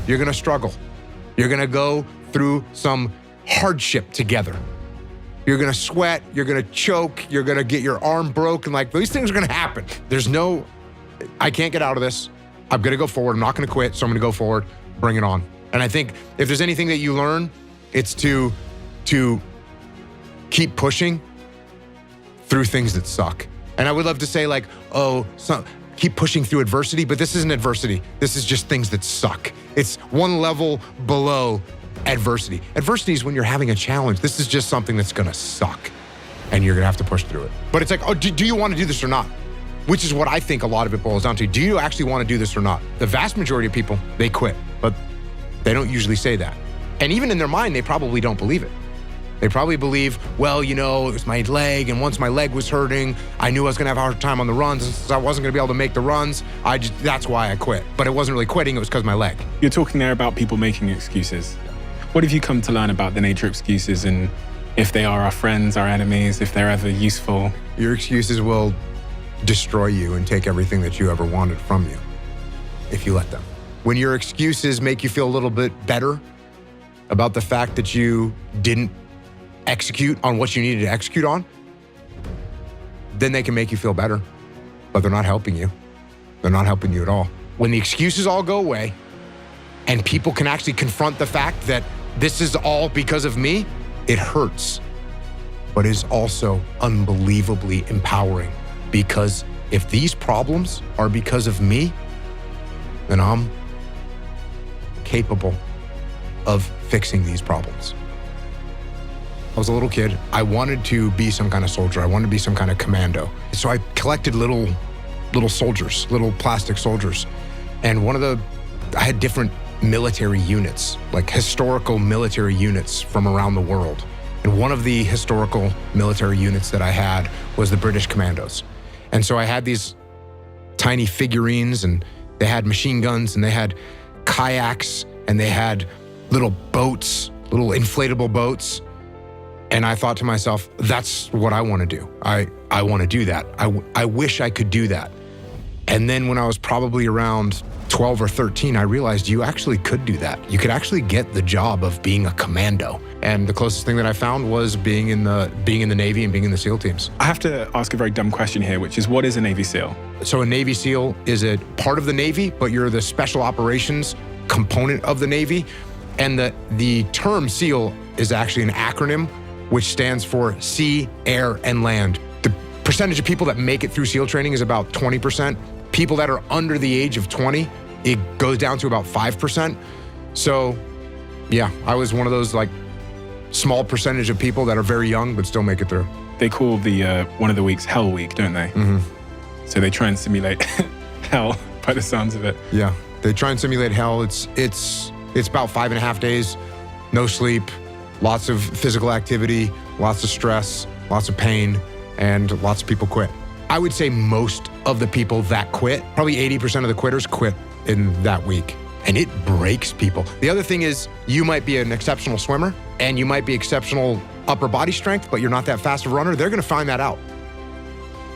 You're going to struggle. You're going to go through some hardship together. You're going to sweat. You're going to choke. You're going to get your arm broken. Like, these things are going to happen. I can't get out of this. I'm going to go forward. I'm not going to quit. So I'm going to go forward. Bring it on. And I think if there's anything that you learn, it's to keep pushing through things that suck. And I would love to say like, keep pushing through adversity, but this isn't adversity. This is just things that suck. It's one level below adversity. Adversity is when you're having a challenge. This is just something that's gonna suck and you're gonna have to push through it. But it's like, do you wanna do this or not? Which is what I think a lot of it boils down to. Do you actually wanna do this or not? The vast majority of people, they quit, but they don't usually say that. And even in their mind, they probably don't believe it. They probably believe, well, it was my leg, and once my leg was hurting, I knew I was gonna have a hard time on the runs, and since I wasn't gonna be able to make the runs, that's why I quit. But it wasn't really quitting, it was because of my leg. You're talking there about people making excuses. What have you come to learn about the nature of excuses and if they are our friends, our enemies, if they're ever useful? Your excuses will destroy you and take everything that you ever wanted from you if you let them. When your excuses make you feel a little bit better about the fact that you didn't execute on what you needed to execute on, then they can make you feel better, but they're not helping you. They're not helping you at all. When the excuses all go away and people can actually confront the fact that this is all because of me, it hurts, but is also unbelievably empowering, because if these problems are because of me, then I'm capable of fixing these problems. I was a little kid. I wanted to be some kind of soldier. I wanted to be some kind of commando. So I collected little soldiers, little plastic soldiers. And I had different military units, like historical military units from around the world. And one of the historical military units that I had was the British Commandos. And so I had these tiny figurines, and they had machine guns, and they had kayaks, and they had little boats, little inflatable boats. And I thought to myself, that's what I want to do. I want to do that. I wish I could do that. And then when I was probably around 12 or 13, I realized you actually could do that. You could actually get the job of being a commando. And the closest thing that I found was being in the Navy and being in the SEAL teams. I have to ask a very dumb question here, which is, what is a Navy SEAL? So a Navy SEAL is a part of the Navy, but you're the special operations component of the Navy. And the term SEAL is actually an acronym which stands for Sea, Air, and Land. The percentage of people that make it through SEAL training is about 20%. People that are under the age of 20, it goes down to about 5%. So yeah, I was one of those like small percentage of people that are very young but still make it through. They call the one of the weeks Hell Week, don't they? Mm-hmm. So they try and simulate hell by the sounds of it. Yeah, they try and simulate hell. It's about 5.5 days, no sleep, lots of physical activity, lots of stress, lots of pain, and lots of people quit. I would say most of the people that quit, probably 80% of the quitters quit in that week. And it breaks people. The other thing is, you might be an exceptional swimmer and you might be exceptional upper body strength, but you're not that fast of a runner. They're gonna find that out.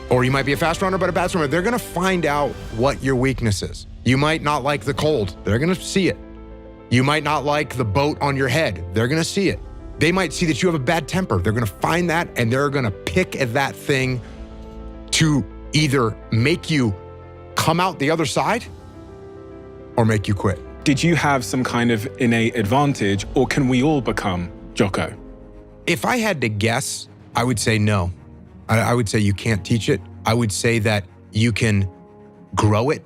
Or you might be a fast runner, but a bad swimmer. They're gonna find out what your weakness is. You might not like the cold. They're gonna see it. You might not like the boat on your head. They're gonna see it. They might see that you have a bad temper. They're gonna find that and they're gonna pick at that thing to either make you come out the other side or make you quit. Did you have some kind of innate advantage, or can we all become Jocko? If I had to guess, I would say no. I would say you can't teach it. I would say that you can grow it.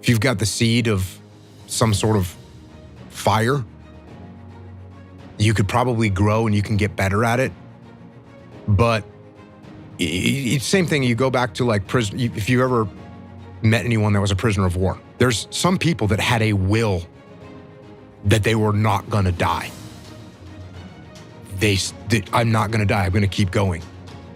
If you've got the seed of some sort of fire, you could probably grow and you can get better at it. But it's the same thing. You go back to like prison. If you ever met anyone that was a prisoner of war, there's some people that had a will that they were not gonna die. I'm not gonna die, I'm gonna keep going.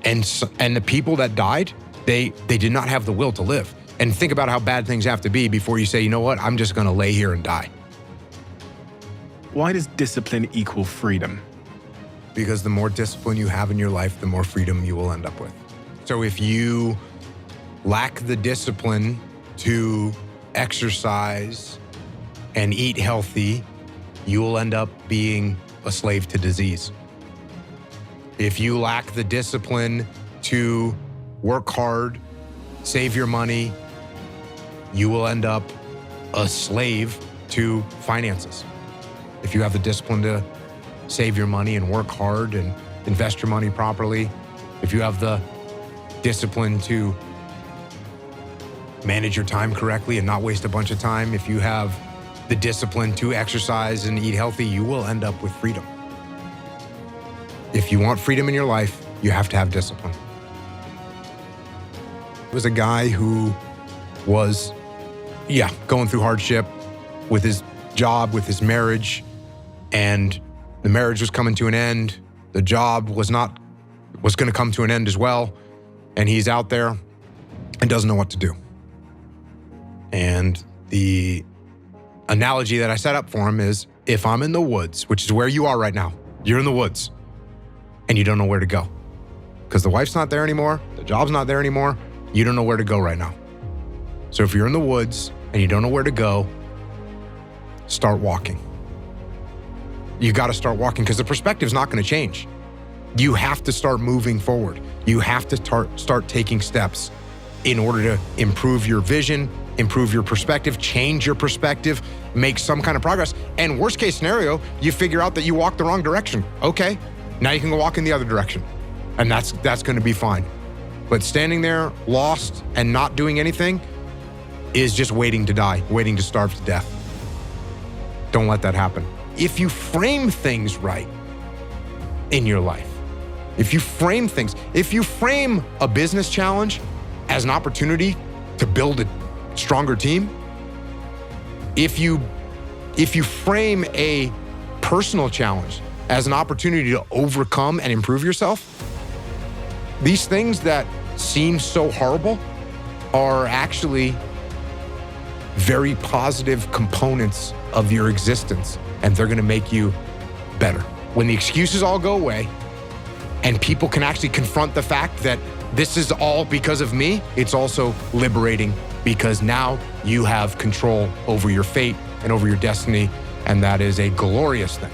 And the people that died, they did not have the will to live. And think about how bad things have to be before you say, you know what, I'm just gonna lay here and die. Why does discipline equal freedom? Because the more discipline you have in your life, the more freedom you will end up with. So if you lack the discipline to exercise and eat healthy, you will end up being a slave to disease. If you lack the discipline to work hard, save your money, you will end up a slave to finances. If you have the discipline to save your money and work hard and invest your money properly, if you have the discipline to manage your time correctly and not waste a bunch of time, if you have the discipline to exercise and eat healthy, you will end up with freedom. If you want freedom in your life, you have to have discipline. It was a guy who was, going through hardship with his job, with his marriage, and the marriage was coming to an end. The job was going to come to an end as well. And he's out there and doesn't know what to do. And the analogy that I set up for him is, if I'm in the woods, which is where you are right now, you're in the woods and you don't know where to go because the wife's not there anymore, the job's not there anymore, you don't know where to go right now. So if you're in the woods and you don't know where to go, start walking. You got to start walking because the perspective's not going to change. You have to start moving forward. You have to start taking steps in order to improve your vision, improve your perspective, change your perspective, make some kind of progress. And worst case scenario, you figure out that you walked the wrong direction. Okay, now you can go walk in the other direction. And that's going to be fine. But standing there lost and not doing anything is just waiting to die, waiting to starve to death. Don't let that happen. If you frame things right in your life, if you frame a business challenge as an opportunity to build a stronger team, if you frame a personal challenge as an opportunity to overcome and improve yourself, these things that seem so horrible are actually very positive components of your existence, and they're going to make you better. When the excuses all go away and people can actually confront the fact that this is all because of me, it's also liberating because now you have control over your fate and over your destiny, and that is a glorious thing.